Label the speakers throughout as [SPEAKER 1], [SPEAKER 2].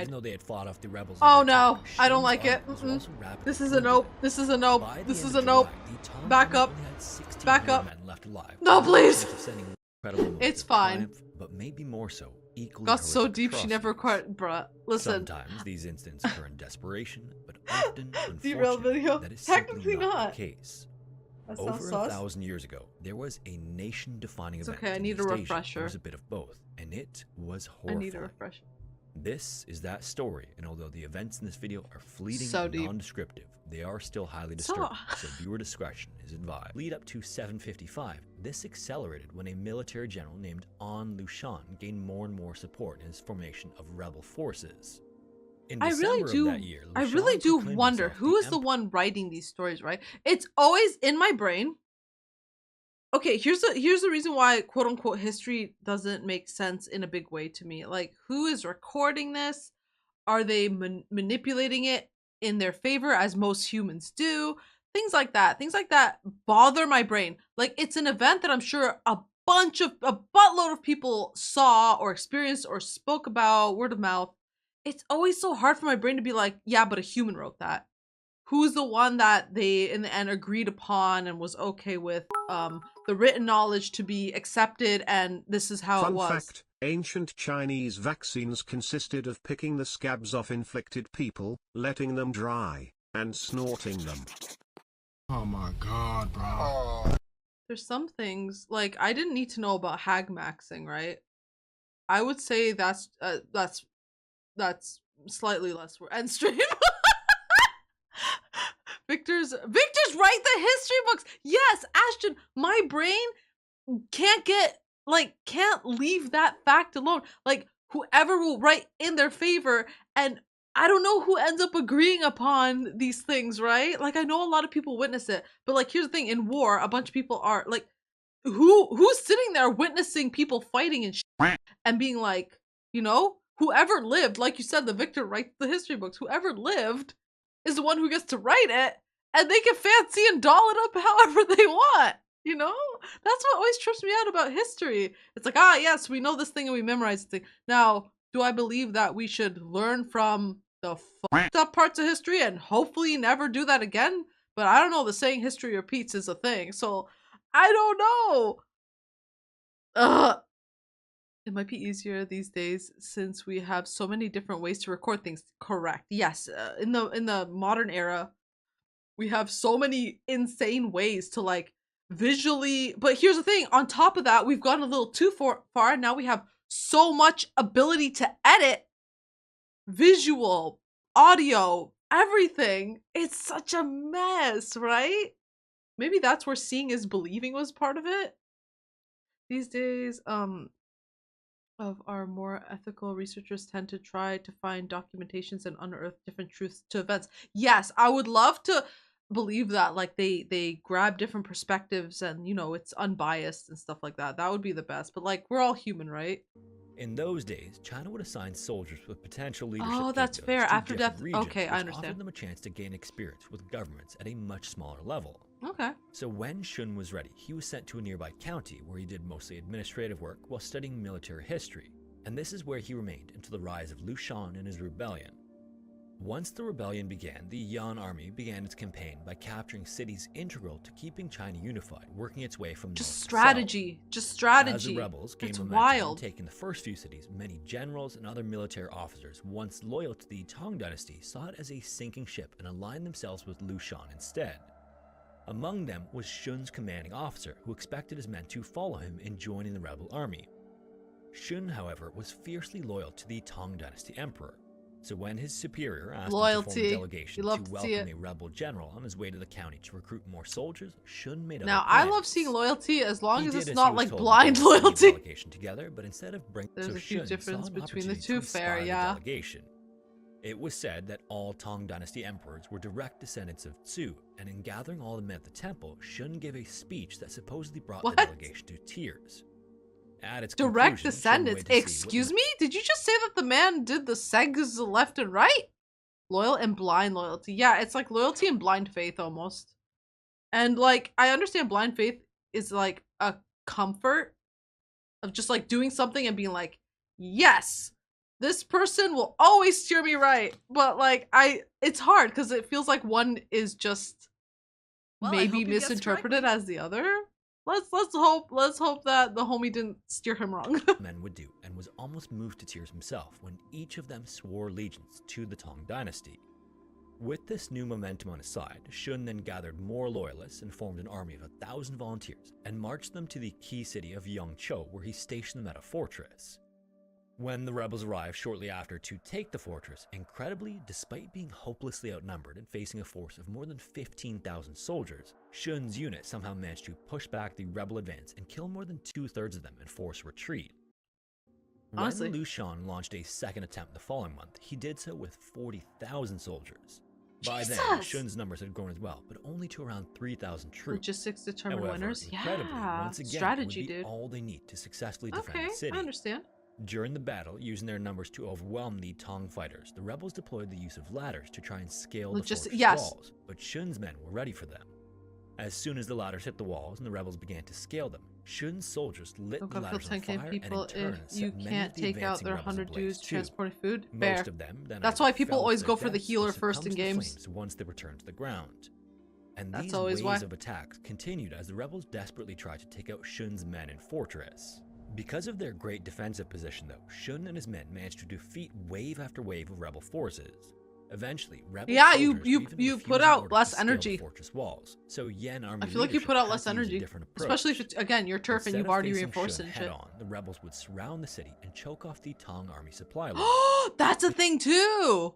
[SPEAKER 1] Even though they had fought off the rebels.
[SPEAKER 2] Oh no, I don't like it. This is a nope. This is a nope. This is a nope. Back up. Back up. No, please. It's fine.
[SPEAKER 1] But maybe more so. Equally
[SPEAKER 2] got so deep she never quite. Bruh, listen.
[SPEAKER 1] Sometimes these incidents occur in desperation, but often
[SPEAKER 2] derailed video.
[SPEAKER 1] That is
[SPEAKER 2] Technically
[SPEAKER 1] not the case.
[SPEAKER 2] That
[SPEAKER 1] Over
[SPEAKER 2] sounds
[SPEAKER 1] 1,000 years ago, there was a nation-defining event.
[SPEAKER 2] Okay, I need a refresher.
[SPEAKER 1] It was a bit of both, and it was
[SPEAKER 2] I
[SPEAKER 1] horrifying.
[SPEAKER 2] need a refresher.
[SPEAKER 1] This is that story, and although the events in this video are fleeting
[SPEAKER 2] So
[SPEAKER 1] and
[SPEAKER 2] deep.
[SPEAKER 1] non-descriptive, they are still highly disturbing, so viewer discretion is advised. Lead up to 755, this accelerated when a military general named Lushan gained more and more support in his formation of rebel forces. In December of that year,
[SPEAKER 2] I really do
[SPEAKER 1] proclaimed
[SPEAKER 2] wonder
[SPEAKER 1] himself
[SPEAKER 2] who is the one writing these stories, right? It's always in my brain. Okay, here's the reason why quote unquote history doesn't make sense in a big way to me. Like, who is recording this? Are they manipulating it in their favor, as most humans do? Things like that. Things like that bother my brain. Like, it's an event that I'm sure a buttload of people saw or experienced or spoke about, word of mouth. It's always so hard for my brain to be like, yeah, but a human wrote that. Who's the one that they in the end agreed upon and was okay with the written knowledge to be accepted, and this is how it was.
[SPEAKER 3] Fun fact, ancient Chinese vaccines consisted of picking the scabs off inflicted people, letting them dry, and snorting them.
[SPEAKER 4] Oh my god, bro.
[SPEAKER 2] There's some things, like, I didn't need to know about hag maxing, right? I would say that's slightly less end stream. Victor's write the history books. Yes, Ashton, my brain can't leave that fact alone. Like, whoever will write in their favor, and I don't know who ends up agreeing upon these things, right? Like, I know a lot of people witness it, but like, here's the thing: in war, a bunch of people are like, who's sitting there witnessing people fighting and shit and being like, you know, whoever lived, like you said, the Victor writes the history books. Whoever lived is the one who gets to write it, and they can fancy and doll it up however they want, you know? That's what always trips me out about history. It's like, yes, we know this thing and we memorize the thing. Now, do I believe that we should learn from the fucked up parts of history and hopefully never do that again? But I don't know, the saying history repeats is a thing, so I don't know. It might be easier these days since we have so many different ways to record things. Correct. Yes. In the modern era, we have so many insane ways to like visually. But here's the thing: on top of that, we've gone a little too far. Now we have so much ability to edit, visual, audio, everything. It's such a mess, right? Maybe that's where seeing is believing was part of it. These days, of our more ethical researchers tend to try to find documentations and unearth different truths to events. Yes, I would love to believe that, like, they grab different perspectives and, you know, it's unbiased and stuff like that. That would be the best. But like, we're all human, right?
[SPEAKER 1] In those days, China would assign soldiers with potential leadership.
[SPEAKER 2] Oh, that's fair. After death.
[SPEAKER 1] Regions,
[SPEAKER 2] okay, I understand.
[SPEAKER 1] Offered them a chance to gain experience with governments at a much smaller level.
[SPEAKER 2] Okay.
[SPEAKER 1] So when Shun was ready, he was sent to a nearby county where he did mostly administrative work while studying military history. And this is where he remained until the rise of Lushan and his rebellion. Once the rebellion began, the Yan army began its campaign by capturing cities integral to keeping China unified, working its way from
[SPEAKER 2] just
[SPEAKER 1] north
[SPEAKER 2] strategy,
[SPEAKER 1] to south.
[SPEAKER 2] just strategy.
[SPEAKER 1] As the rebels gained
[SPEAKER 2] it's
[SPEAKER 1] momentum
[SPEAKER 2] wild.
[SPEAKER 1] taking the first few cities, many generals and other military officers once loyal to the Tang dynasty saw it as a sinking ship and aligned themselves with Lushan instead. Among them was Shun's commanding officer, who expected his men to follow him in joining the rebel army. Shun, however, was fiercely loyal to the Tang dynasty emperor. So when his superior asked him to form a delegation to welcome a rebel general on his way to the county to recruit more soldiers, Shun made up
[SPEAKER 2] Now, I love seeing loyalty as long as it's not like blind loyalty.
[SPEAKER 1] Together, but instead of
[SPEAKER 2] there's a huge difference between the two, fair, yeah.
[SPEAKER 1] It was said that all Tang dynasty emperors were direct descendants of Tzu, and in gathering all the men at the temple, Shun gave a speech that supposedly brought the delegation to tears. At its
[SPEAKER 2] direct descendants? Excuse me? Did you just say that the man did the segs left and right? Loyal and blind loyalty. Yeah, it's like loyalty and blind faith almost. And like, I understand blind faith is like a comfort of just like doing something and being like, yes, this person will always steer me right. But like it's hard because it feels like one is just maybe misinterpreted as the other. Let's hope that the homie didn't steer him wrong.
[SPEAKER 1] Men would do, and was almost moved to tears himself when each of them swore allegiance to the Tang dynasty. With this new momentum on his side, Shun then gathered more loyalists and formed an army of 1,000 volunteers and marched them to the key city of Yangzhou, where he stationed them at a fortress. When the rebels arrived shortly after to take the fortress, incredibly, despite being hopelessly outnumbered and facing a force of more than 15,000 soldiers, Shun's unit somehow managed to push back the rebel advance and kill more than 2/3 of them and force retreat.
[SPEAKER 2] Honestly.
[SPEAKER 1] When Lushan launched a second attempt the following month, he did so with 40,000 soldiers. By then, Shun's numbers had grown as well, but only to around 3,000 troops.
[SPEAKER 2] Logistics determine
[SPEAKER 1] However,
[SPEAKER 2] winners.
[SPEAKER 1] incredibly,
[SPEAKER 2] Yeah,
[SPEAKER 1] once again,
[SPEAKER 2] strategy,
[SPEAKER 1] it would be
[SPEAKER 2] dude.
[SPEAKER 1] all they need to successfully defend
[SPEAKER 2] Okay,
[SPEAKER 1] the city.
[SPEAKER 2] I understand.
[SPEAKER 1] During the battle, using their numbers to overwhelm the Tang fighters, the rebels deployed the use of ladders to try and scale the fortress walls, but Shun's men were ready for them. As soon as the ladders hit the walls and the rebels began to scale them, Shun's soldiers lit the ladders on fire,
[SPEAKER 2] people
[SPEAKER 1] and in turn
[SPEAKER 2] if you
[SPEAKER 1] set many
[SPEAKER 2] can't
[SPEAKER 1] of the
[SPEAKER 2] take out
[SPEAKER 1] advancing
[SPEAKER 2] their
[SPEAKER 1] rebels
[SPEAKER 2] 100
[SPEAKER 1] ablaze
[SPEAKER 2] dudes
[SPEAKER 1] too.
[SPEAKER 2] transporting food.
[SPEAKER 1] Most
[SPEAKER 2] Fair.
[SPEAKER 1] of them then
[SPEAKER 2] That's
[SPEAKER 1] either
[SPEAKER 2] why people
[SPEAKER 1] fell
[SPEAKER 2] always
[SPEAKER 1] to
[SPEAKER 2] go
[SPEAKER 1] their
[SPEAKER 2] for the
[SPEAKER 1] deaths or
[SPEAKER 2] healer first
[SPEAKER 1] succumbed
[SPEAKER 2] in
[SPEAKER 1] to the
[SPEAKER 2] games.
[SPEAKER 1] flames once they returned to the ground. And
[SPEAKER 2] That's
[SPEAKER 1] these
[SPEAKER 2] always
[SPEAKER 1] waves
[SPEAKER 2] why.
[SPEAKER 1] of attacks continued as the rebels desperately tried to take out Shun's men in fortress. Because of their great defensive position though, Shun and his men managed to defeat wave after wave of rebel forces. Eventually, rebel soldiers were even
[SPEAKER 2] you
[SPEAKER 1] refusing
[SPEAKER 2] put out
[SPEAKER 1] orders
[SPEAKER 2] less
[SPEAKER 1] to scale
[SPEAKER 2] energy.
[SPEAKER 1] the fortress walls. So Yen army
[SPEAKER 2] I feel like you
[SPEAKER 1] leadership
[SPEAKER 2] put out
[SPEAKER 1] had
[SPEAKER 2] less
[SPEAKER 1] to use a
[SPEAKER 2] energy,
[SPEAKER 1] different approach.
[SPEAKER 2] especially if it's again your turf and
[SPEAKER 1] Instead
[SPEAKER 2] you've
[SPEAKER 1] of
[SPEAKER 2] already
[SPEAKER 1] facing
[SPEAKER 2] reinforced
[SPEAKER 1] Shun
[SPEAKER 2] and shit.
[SPEAKER 1] head-on, the rebels would surround the city and choke off the Tang army supply line.
[SPEAKER 2] Oh, that's a thing too.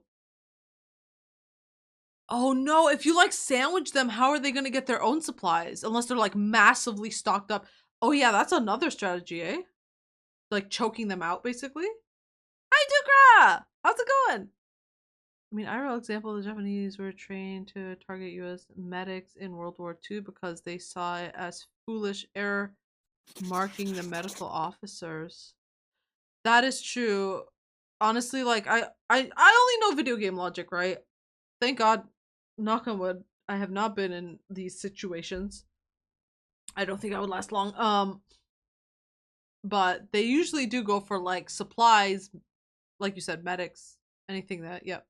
[SPEAKER 2] Oh no, if you like sandwich them, how are they going to get their own supplies unless they're like massively stocked up? Oh yeah, that's another strategy, eh? Like choking them out basically. Hi Dukra! How's it going? I mean, IRL example, the Japanese were trained to target US medics in World War II because they saw it as foolish error marking the medical officers. That is true. Honestly, like I only know video game logic, right? Thank God, knock on wood, I have not been in these situations. I don't think I would last long. But they usually do go for like supplies, like you said, medics, anything that, yep.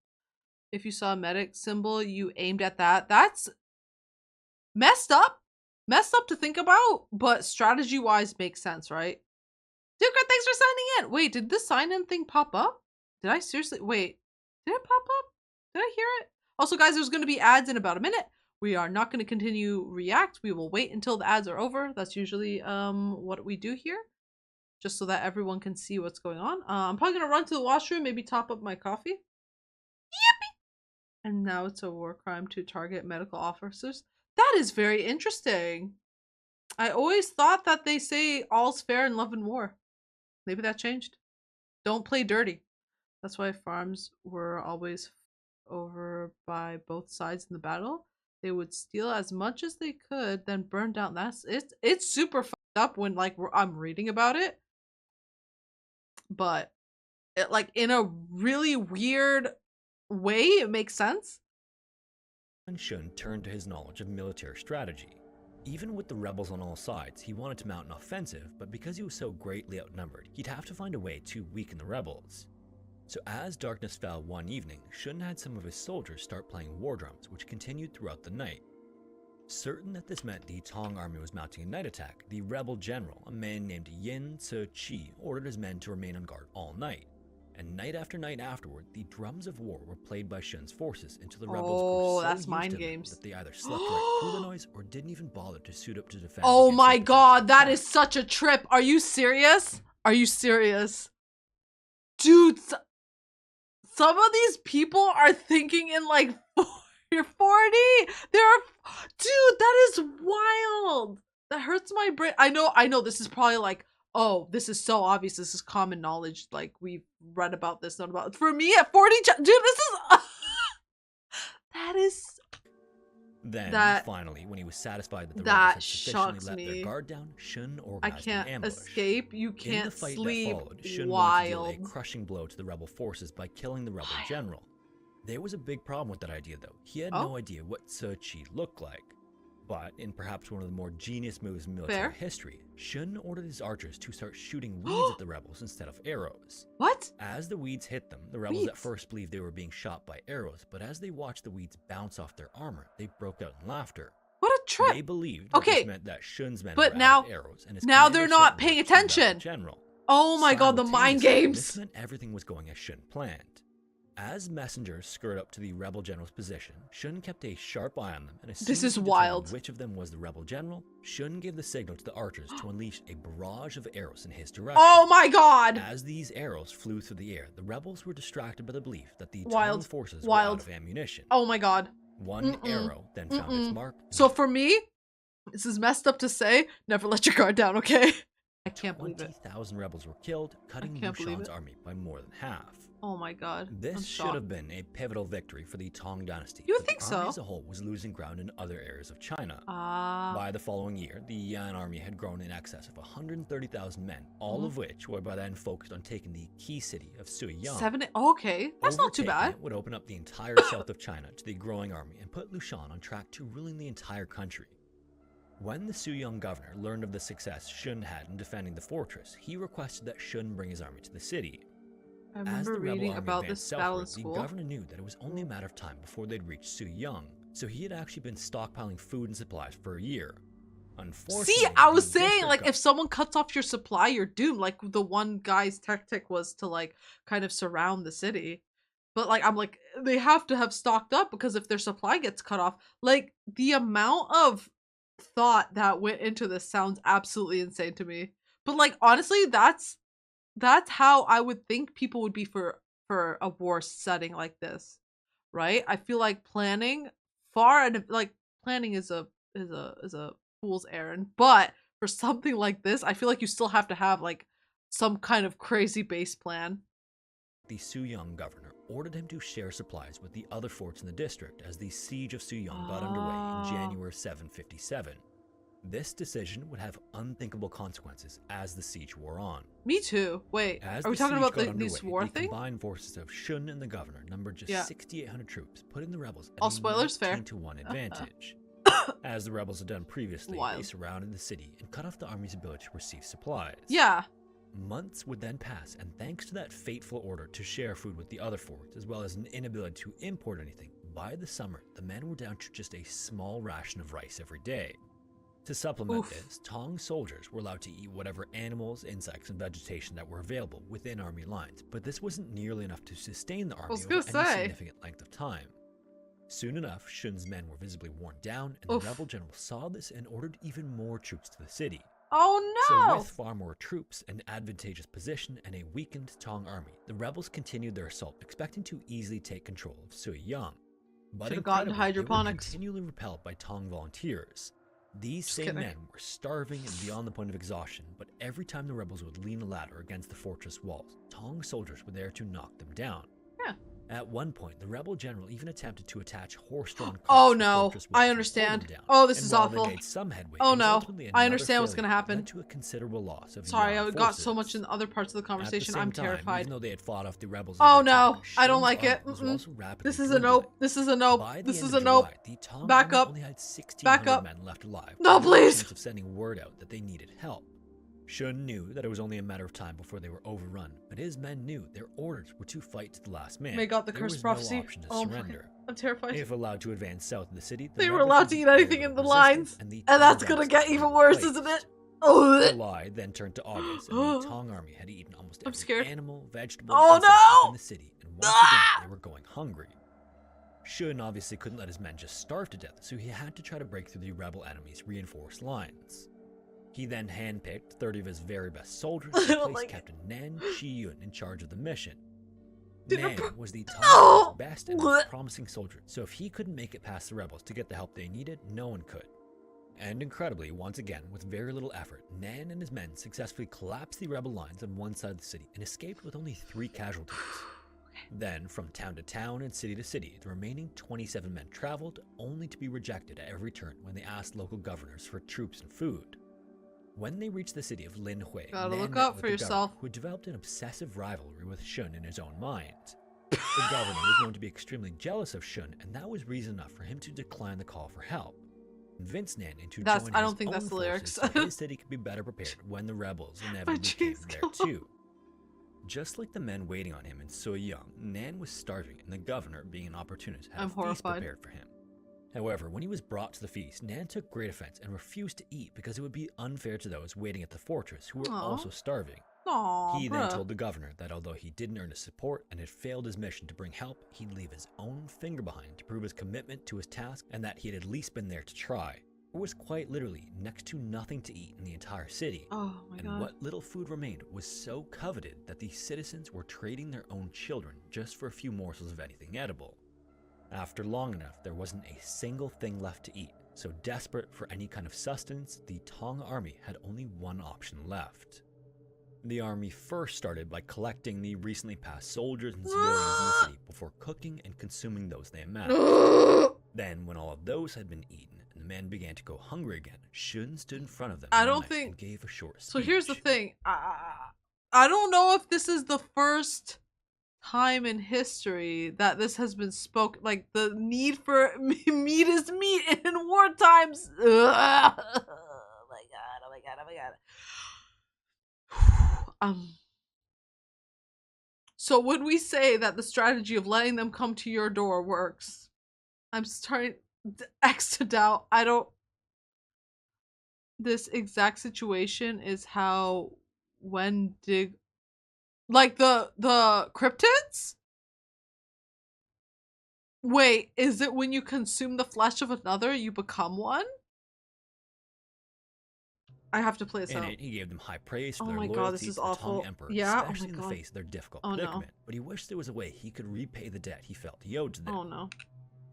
[SPEAKER 2] If you saw a medic symbol, you aimed at that. That's messed up. Messed up to think about, but strategy-wise makes sense, right? Duker, thanks for signing in. Wait, did this sign-in thing pop up? Did I seriously? Wait, did it pop up? Did I hear it? Also, guys, there's going to be ads in about a minute. We are not going to continue React. We will wait until the ads are over. That's usually what we do here, just so that everyone can see what's going on. I'm probably going to run to the washroom, maybe top up my coffee. And now it's a war crime to target medical officers. That is very interesting. I always thought that they say all's fair in love and war. Maybe that changed. Don't play dirty. That's why farms were always over by both sides in the battle. They would steal as much as they could, then burn down. It's super fucked up when like I'm reading about it. But it, like in a really weird way, it makes sense.
[SPEAKER 1] Shun turned to his knowledge of military strategy. Even with the rebels on all sides, he wanted to mount an offensive, but because he was so greatly outnumbered, he'd have to find a way to weaken the rebels. So as darkness fell one evening, Shun had some of his soldiers start playing war drums, which continued throughout the night. Certain that this meant the Tang army was mounting a night attack, the rebel general, a man named Yin Tzu-chi, ordered his men to remain on guard all night. And night after night afterward, the drums of war were played by Shun's forces until the rebels grew so
[SPEAKER 2] that's
[SPEAKER 1] used
[SPEAKER 2] mind
[SPEAKER 1] to them
[SPEAKER 2] games.
[SPEAKER 1] that they either slept right through the noise or didn't even bother to suit up to defend.
[SPEAKER 2] Oh
[SPEAKER 1] against
[SPEAKER 2] my
[SPEAKER 1] a
[SPEAKER 2] god, that
[SPEAKER 1] potential
[SPEAKER 2] is such a trip. Are you serious? Are you serious? Dude, some of these people are thinking in like you're 40. Dude, that is wild. That hurts my brain. I know this is probably like, oh, this is so obvious. This is common knowledge. Like we've read about this, not about. For me at 40, dude, this is that is.
[SPEAKER 1] Then, finally, when he was satisfied that the rebels had sufficiently let their guard down, Shun organized an ambush.
[SPEAKER 2] Escape. You can't
[SPEAKER 1] In the fight
[SPEAKER 2] sleep.
[SPEAKER 1] that followed, Shun wanted to deal a crushing blow to the rebel forces by killing the rebel general. There was a big problem with that idea, though. He had no idea what Tzu-chi looked like. But in perhaps one of the more genius moves in military history, Shun ordered his archers to start shooting weeds at the rebels instead of arrows.
[SPEAKER 2] What?
[SPEAKER 1] As the weeds hit them, the rebels at first believed they were being shot by arrows, but as they watched the weeds bounce off their armor, they broke out in laughter.
[SPEAKER 2] What a trip!
[SPEAKER 1] They believed that this meant that Shun's men
[SPEAKER 2] but
[SPEAKER 1] were
[SPEAKER 2] now,
[SPEAKER 1] out of arrows, and his
[SPEAKER 2] now they're
[SPEAKER 1] commander
[SPEAKER 2] not
[SPEAKER 1] sent
[SPEAKER 2] paying
[SPEAKER 1] word to the rebel
[SPEAKER 2] attention.
[SPEAKER 1] general.
[SPEAKER 2] Oh my god, the mind games!
[SPEAKER 1] This meant everything was going as Shun planned. As messengers scurried up to the rebel general's position, Shun kept a sharp eye on them, and as soon as he determined which of them was the rebel general, Shun gave the signal to the archers to unleash a barrage of arrows in his direction.
[SPEAKER 2] Oh my god!
[SPEAKER 1] As these arrows flew through the air, the rebels were distracted by the belief that the Tong forces were out of ammunition.
[SPEAKER 2] Oh my god.
[SPEAKER 1] One arrow then found its mark.
[SPEAKER 2] So for me, this is messed up to say, never let your guard down, okay? I can't believe it.
[SPEAKER 1] 20,000 rebels were killed, cutting Lushan's army by more than half.
[SPEAKER 2] Oh my god.
[SPEAKER 1] This should have been a pivotal victory for the Tang dynasty.
[SPEAKER 2] You would think
[SPEAKER 1] the army as a whole was losing ground in other areas of China. By the following year, the Yan army had grown in excess of 130,000 men, all of which were by then focused on taking the key city of Suiyang.
[SPEAKER 2] Okay, that's not too bad.
[SPEAKER 1] It would open up the entire south of China to the growing army and put Lushan on track to ruling the entire country. When the Suiyang governor learned of the success Shun had in defending the fortress, he requested that Shun bring his army to the city.
[SPEAKER 2] I remember reading about this battle in school.
[SPEAKER 1] The governor knew that it was only a matter of time before they'd reach Suiyang, so he had actually been stockpiling food and supplies for a year. Unfortunately,
[SPEAKER 2] see, I was saying, like, if someone cuts off your supply, you're doomed. Like, the one guy's tactic was to, like, kind of surround the city. But, like, I'm like, they have to have stocked up, because if their supply gets cut off, like, the amount of thought that went into this sounds absolutely insane to me. But, like, honestly, that's how I would think people would be for a war setting like this, right? I feel like planning is a fool's errand, but for something like this, I feel like you still have to have like some kind of crazy base plan.
[SPEAKER 1] The Suiyang governor ordered him to share supplies with the other forts in the district as the Siege of Suiyang got underway in January 757. This decision would have unthinkable consequences as the siege wore on.
[SPEAKER 2] Me too. Wait, are we talking about this war thing?
[SPEAKER 1] The combined forces of Shun and the governor numbered just 6,800 troops, putting the rebels at
[SPEAKER 2] all spoilers,
[SPEAKER 1] a 19-1 advantage. As the rebels had done previously, they surrounded the city and cut off the army's ability to receive supplies.
[SPEAKER 2] Yeah.
[SPEAKER 1] Months would then pass, and thanks to that fateful order to share food with the other forts, as well as an inability to import anything, by the summer, the men were down to just a small ration of rice every day. To supplement this, Tong soldiers were allowed to eat whatever animals, insects, and vegetation that were available within army lines, but this wasn't nearly enough to sustain the army over any significant length of time. Soon enough, Shun's men were visibly worn down, and the rebel general saw this and ordered even more troops to the city.
[SPEAKER 2] Oh no!
[SPEAKER 1] So with far more troops, an advantageous position, and a weakened Tong army, the rebels continued their assault, expecting to easily take control of Suiyang. But incredibly, they were continually repelled by Tong volunteers. These same men were starving and beyond the point of exhaustion, but every time the rebels would lean a ladder against the fortress walls, Tong soldiers were there to knock them down.
[SPEAKER 2] Yeah.
[SPEAKER 1] At one point, the rebel general even attempted to attach horse-drawn carts.
[SPEAKER 2] Oh no, I understand. Oh, this is awful.
[SPEAKER 1] Some headway,
[SPEAKER 2] oh no, I understand what's going to happen.
[SPEAKER 1] To a considerable loss of
[SPEAKER 2] Sorry, I got so much in other parts of the conversation. I'm terrified.
[SPEAKER 1] Even though they had fought off the rebels.
[SPEAKER 2] Oh no, I don't like it. This is a nope. This is a nope. This is a nope. Back up. Back up.
[SPEAKER 1] Men left alive.
[SPEAKER 2] No, please.
[SPEAKER 1] Of sending word out that they needed help. Shun knew that it was only a matter of time before they were overrun, but his men knew their orders were to fight to the last man.
[SPEAKER 2] May got the cursed prophecy.
[SPEAKER 1] No option to surrender.
[SPEAKER 2] I'm terrified.
[SPEAKER 1] If allowed to advance south of the city,
[SPEAKER 2] they were allowed to eat anything in the lines, and that's gonna get even worse, isn't it?
[SPEAKER 1] July then turned to August, and the Tong army had eaten almost every animal, vegetable, in the city, and once again they were going hungry. Shun obviously couldn't let his men just starve to death, so he had to try to break through the rebel enemy's reinforced lines. He then handpicked 30 of his very best soldiers and placed Captain Nan Chi-yun in charge of the mission. Nan was the Tong's best and most promising soldier, so if he couldn't make it past the rebels to get the help they needed, no one could. And incredibly, once again, with very little effort, Nan and his men successfully collapsed the rebel lines on one side of the city and escaped with only 3 casualties. Then, from town to town and city to city, the remaining 27 men traveled, only to be rejected at every turn when they asked local governors for troops and food. When they reached the city of Linhui,
[SPEAKER 2] gotta
[SPEAKER 1] Nan
[SPEAKER 2] look
[SPEAKER 1] met
[SPEAKER 2] out
[SPEAKER 1] with
[SPEAKER 2] for
[SPEAKER 1] the
[SPEAKER 2] yourself.
[SPEAKER 1] governor, who had developed an obsessive rivalry with Shun in his own mind. The governor was known to be extremely jealous of Shun, and that was reason enough for him to decline the call for help. convinced Nan into
[SPEAKER 2] That's-
[SPEAKER 1] joining
[SPEAKER 2] I don't
[SPEAKER 1] his
[SPEAKER 2] think
[SPEAKER 1] own
[SPEAKER 2] that's the lyrics.
[SPEAKER 1] forces so his city could be better prepared when the rebels inevitably came
[SPEAKER 2] jeez,
[SPEAKER 1] there
[SPEAKER 2] come
[SPEAKER 1] too. Just like the men waiting on him in Suiyang, Nan was starving and the governor, being an opportunist, had
[SPEAKER 2] I'm
[SPEAKER 1] a feast
[SPEAKER 2] horrified.
[SPEAKER 1] prepared for him. However, when he was brought to the feast, Nan took great offense and refused to eat because it would be unfair to those waiting at the fortress who were
[SPEAKER 2] Aw.
[SPEAKER 1] also starving.
[SPEAKER 2] Aw,
[SPEAKER 1] He then
[SPEAKER 2] bruh.
[SPEAKER 1] told the governor that although he didn't earn his support and had failed his mission to bring help, he'd leave his own finger behind to prove his commitment to his task and that he had at least been there to try. There was quite literally next to nothing to eat in the entire city.
[SPEAKER 2] Oh my
[SPEAKER 1] And
[SPEAKER 2] god.
[SPEAKER 1] what little food remained was so coveted that the citizens were trading their own children just for a few morsels of anything edible. After long enough, there wasn't a single thing left to eat, so desperate for any kind of sustenance, the Tong army had only one option left. The army first started by collecting the recently passed soldiers and civilians in the city before cooking and consuming those they amassed. Then, when all of those had been eaten and the men began to go hungry again, Shun stood in front of them
[SPEAKER 2] I
[SPEAKER 1] one
[SPEAKER 2] don't
[SPEAKER 1] night
[SPEAKER 2] think-
[SPEAKER 1] and gave a short speech.
[SPEAKER 2] So here's the thing. I don't know if this is the first time in history that this has been spoken. Like the need for meat is meat in war times. Ugh. Oh my god! Oh my god! Oh my god! So when we say that the strategy of letting them come to your door works, I'm starting to doubt. I don't. This exact situation is how Wendig, like the cryptids. Wait, is it when you consume the flesh of another, you become one? I have to play this
[SPEAKER 1] In
[SPEAKER 2] out.
[SPEAKER 1] it, he gave them high praise for
[SPEAKER 2] Oh
[SPEAKER 1] their
[SPEAKER 2] my
[SPEAKER 1] loyalty
[SPEAKER 2] God, this
[SPEAKER 1] to
[SPEAKER 2] is
[SPEAKER 1] the
[SPEAKER 2] awful.
[SPEAKER 1] Tong Emperor,
[SPEAKER 2] Yeah, oh my
[SPEAKER 1] especially in the
[SPEAKER 2] God.
[SPEAKER 1] face of their difficult
[SPEAKER 2] Oh no.
[SPEAKER 1] predicament. But he wished there was a way he could repay the debt he felt he owed to them.
[SPEAKER 2] Oh no.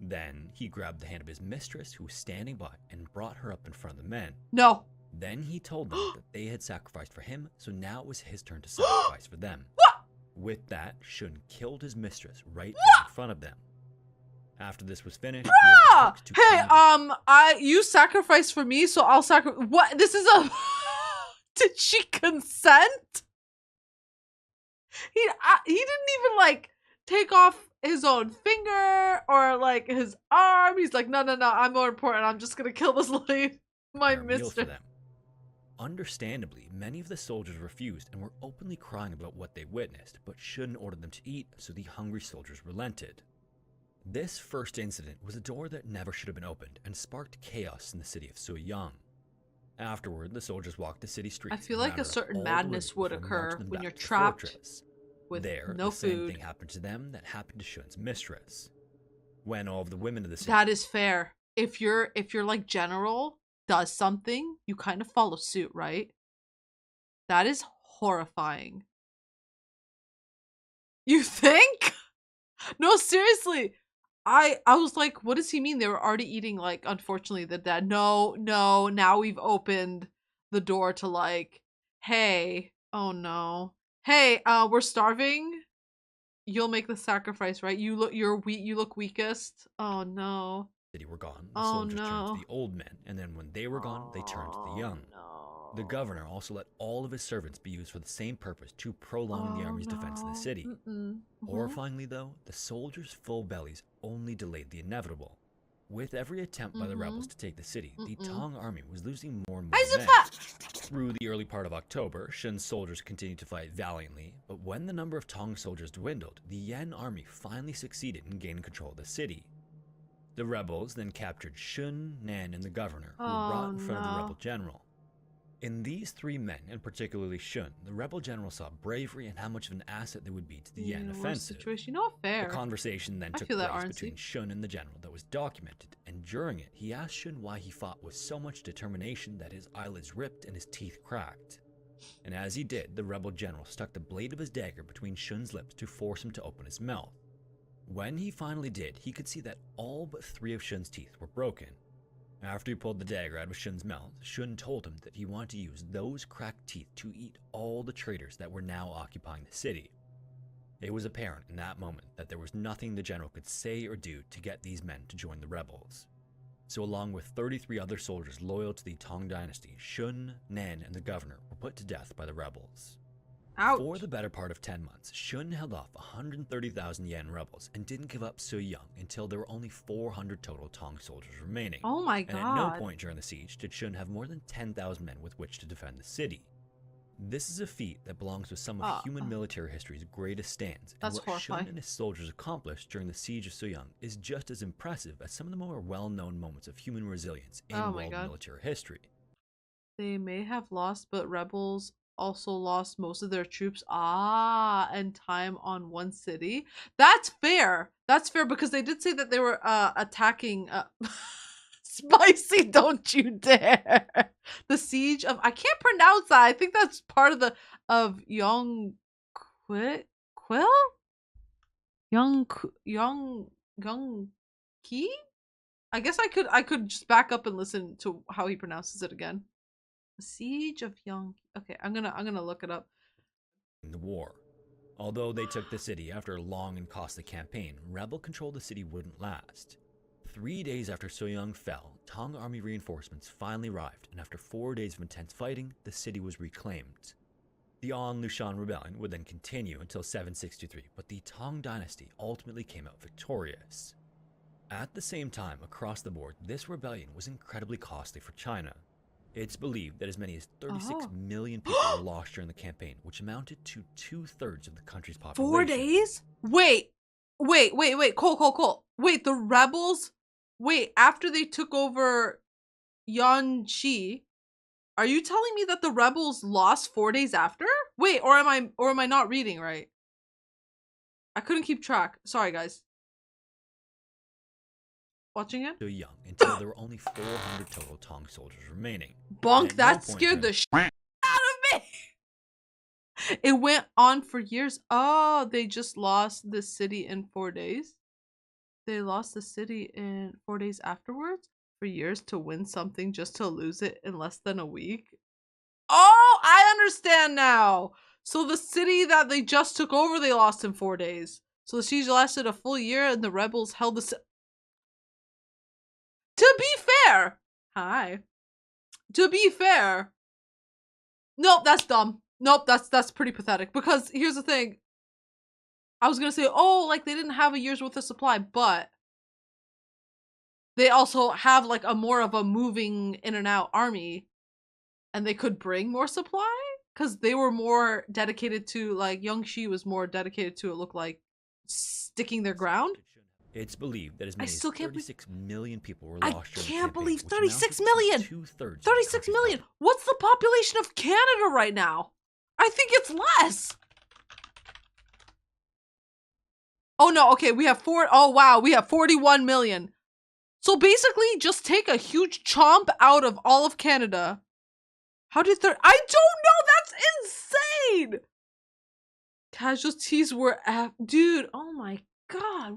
[SPEAKER 1] Then he grabbed the hand of his mistress, who was standing by, and brought her up in front of the men.
[SPEAKER 2] No.
[SPEAKER 1] Then he told them that they had sacrificed for him, so now it was his turn to sacrifice for them.
[SPEAKER 2] What?
[SPEAKER 1] With that, Shun killed his mistress right there in front of them. After this was finished, he ordered the
[SPEAKER 2] Ah!
[SPEAKER 1] cooks to
[SPEAKER 2] Hey,
[SPEAKER 1] clean up.
[SPEAKER 2] you sacrificed for me, so I'll sacrifice. What? This is a. Did she consent? He didn't even like take off his own finger or like his arm. He's like, no, I'm more important. I'm just gonna kill this lady, my
[SPEAKER 1] prepare meals for
[SPEAKER 2] mistress.
[SPEAKER 1] them. Understandably, many of the soldiers refused and were openly crying about what they witnessed, but Shun ordered them to eat, so the hungry soldiers relented. This first incident was a door that never should have been opened and sparked chaos in the city of Suiyang. Afterward, the soldiers walked the city streets.
[SPEAKER 2] I feel
[SPEAKER 1] and
[SPEAKER 2] like a
[SPEAKER 1] rounded up
[SPEAKER 2] certain
[SPEAKER 1] all the
[SPEAKER 2] madness
[SPEAKER 1] women
[SPEAKER 2] would
[SPEAKER 1] before marching
[SPEAKER 2] occur
[SPEAKER 1] them
[SPEAKER 2] when
[SPEAKER 1] back
[SPEAKER 2] you're
[SPEAKER 1] to the
[SPEAKER 2] trapped
[SPEAKER 1] fortress.
[SPEAKER 2] with
[SPEAKER 1] There,
[SPEAKER 2] no
[SPEAKER 1] the same
[SPEAKER 2] food.
[SPEAKER 1] thing happened to them that happened to Shun's mistress. When all of the women of the city
[SPEAKER 2] That is fair. If you're like general does something, you kind of follow suit, right? That is horrifying. You think? No, seriously. I was like, what does he mean? They were already eating, like, unfortunately, the dead. No, now we've opened the door to like, hey, oh no. Hey, we're starving. You'll make the sacrifice, right? You look weakest. Oh no.
[SPEAKER 1] were gone, the
[SPEAKER 2] Oh,
[SPEAKER 1] soldiers turned
[SPEAKER 2] no.
[SPEAKER 1] to the old men, and then when they were gone, they turned to the young.
[SPEAKER 2] No.
[SPEAKER 1] The governor also let all of his servants be used for the same purpose to prolong the army's defense of the city. Horrifyingly, though, the soldiers' full bellies only delayed the inevitable. With every attempt by the rebels to take the city, the Tong army was losing more and more men. Through the early part of October, Shun's soldiers continued to fight valiantly, but when the number of Tong soldiers dwindled, the Yen army finally succeeded in gaining control of the city. The rebels then captured Shun, Nan, and the governor, who were brought in front of the rebel general. In these three men, and particularly Shun, the rebel general saw bravery and how much of an asset they would be to the Yen offensive.
[SPEAKER 2] Situation, not fair.
[SPEAKER 1] A conversation then
[SPEAKER 2] I
[SPEAKER 1] took
[SPEAKER 2] feel that,
[SPEAKER 1] place
[SPEAKER 2] Arnsey.
[SPEAKER 1] between Shun and the general that was documented, and during it, he asked Shun why he fought with so much determination that his eyelids ripped and his teeth cracked. And as he did, the rebel general stuck the blade of his dagger between Shun's lips to force him to open his mouth. When he finally did, he could see that all but 3 of Shun's teeth were broken. After he pulled the dagger out of Shun's mouth, Shun told him that he wanted to use those cracked teeth to eat all the traitors that were now occupying the city. It was apparent in that moment that there was nothing the general could say or do to get these men to join the rebels. So along with 33 other soldiers loyal to the Tong dynasty, Shun, Nan, and the governor were put to death by the rebels.
[SPEAKER 2] Ouch.
[SPEAKER 1] For the better part of 10 months, Shun held off 130,000 yen rebels and didn't give up Suiyang until there were only 400 total Tong soldiers remaining.
[SPEAKER 2] Oh my
[SPEAKER 1] And at no
[SPEAKER 2] god.
[SPEAKER 1] point during the siege did Shun have more than 10,000 men with which to defend the city. This is a feat that belongs with some of human military history's greatest stands, and
[SPEAKER 2] That's
[SPEAKER 1] what
[SPEAKER 2] horrifying.
[SPEAKER 1] Shun and his soldiers accomplished during the Siege of Suiyang is just as impressive as some of the more well-known moments of human resilience in
[SPEAKER 2] Oh my
[SPEAKER 1] world
[SPEAKER 2] God.
[SPEAKER 1] military history.
[SPEAKER 2] They may have lost, but rebels also lost most of their troops. And time on one city. That's fair. That's fair because they did say that they were attacking. Spicy, don't you dare! The siege of I can't pronounce that. I think that's part of the Young Quill? Young Key? I guess I could just back up and listen to how he pronounces it again. The Siege of Young. Okay, I'm gonna look it up.
[SPEAKER 1] In the war. Although they took the city after a long and costly campaign, rebel control of the city wouldn't last. 3 days after Suiyang fell, Tong army reinforcements finally arrived, and after 4 days of intense fighting, the city was reclaimed. The Lushan rebellion would then continue until 763, but the Tong dynasty ultimately came out victorious. At the same time, across the board, this rebellion was incredibly costly for China. It's believed that as many as 36 million people were lost during the campaign, which amounted to 2/3 of the country's population.
[SPEAKER 2] 4 days? Wait. Cole. Wait, the rebels? Wait, after they took over Yanxi, are you telling me that the rebels lost 4 days after? Wait, or am I not reading right? I couldn't keep track. Sorry, guys. Watching it?
[SPEAKER 1] Suiyang until there were only 400 total Tong soldiers remaining.
[SPEAKER 2] Bonk,
[SPEAKER 1] At no
[SPEAKER 2] that
[SPEAKER 1] point
[SPEAKER 2] scared the
[SPEAKER 1] during-
[SPEAKER 2] shit out of me. It went on for years. Oh, they just lost the city in 4 days. They lost the city in 4 days afterwards for years to win something just to lose it in less than a week. Oh, I understand now. So the city that they just took over, they lost in 4 days. So the siege lasted a full year and the rebels held the To be fair, nope, that's dumb. Nope, that's pretty pathetic. Because here's the thing. I was gonna say, oh, like they didn't have a year's worth of supply, but they also have like a more of a moving in and out army, and they could bring more supply because they were more dedicated to like Yangshi was more dedicated to it looked like sticking their ground.
[SPEAKER 1] It's believed that as many as
[SPEAKER 2] still can't
[SPEAKER 1] 36 million people were
[SPEAKER 2] I
[SPEAKER 1] lost during the
[SPEAKER 2] can't
[SPEAKER 1] campaign,
[SPEAKER 2] believe
[SPEAKER 1] which
[SPEAKER 2] 36
[SPEAKER 1] amounted to
[SPEAKER 2] million!
[SPEAKER 1] 2/3 of the
[SPEAKER 2] 36
[SPEAKER 1] country's
[SPEAKER 2] million. What's the population of Canada right now? I think it's less. Oh no, okay, we have we have 41 million. So basically just take a huge chomp out of all of Canada. How did I don't know, that's insane. Casualties were dude, oh my god.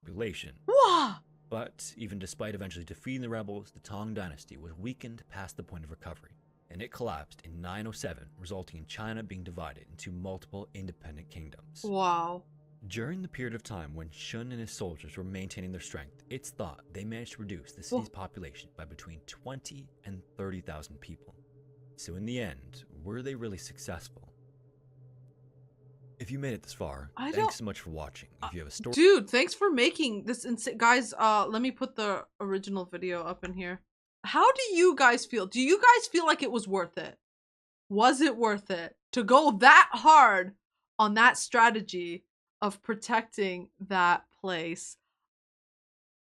[SPEAKER 1] population.
[SPEAKER 2] Wah.
[SPEAKER 1] But even despite eventually defeating the rebels, the Tang dynasty was weakened past the point of recovery, and it collapsed in 907, resulting in China being divided into multiple independent kingdoms.
[SPEAKER 2] Wow.
[SPEAKER 1] During the period of time when Shun and his soldiers were maintaining their strength, it's thought they managed to reduce the city's population by between 20 and 30,000 people. So in the end, were they really successful? If you made it this far, thanks so much for watching. If you have a story,
[SPEAKER 2] Dude, thanks for making this insane. Guys, let me put the original video up in here. How do you guys feel? Do you guys feel like it was worth it? Was it worth it to go that hard on that strategy of protecting that place?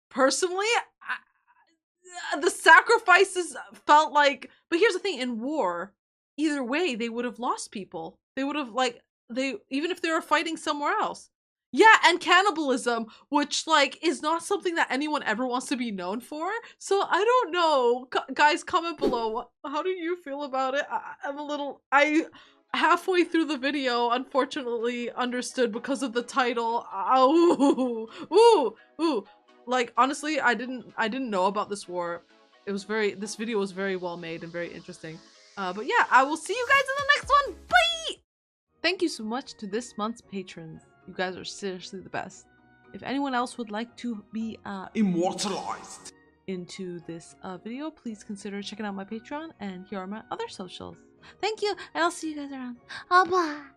[SPEAKER 2] Personally, the sacrifices felt like, but here's the thing, in war, either way, they would have lost people. They would have even if they were fighting somewhere else. Yeah, and cannibalism, which like is not something that anyone ever wants to be known for. So I don't know. Guys, comment below. How do you feel about it? I halfway through the video, unfortunately, understood because of the title. Ooh. Like honestly, I didn't know about this war. This video was very well made and very interesting. But yeah, I will see you guys in the next one. Bye! Thank you so much to this month's patrons. You guys are seriously the best. If anyone else would like to be
[SPEAKER 4] Immortalized
[SPEAKER 2] into this video, please consider checking out my Patreon, and here are my other socials. Thank you, and I'll see you guys around.
[SPEAKER 5] Bye.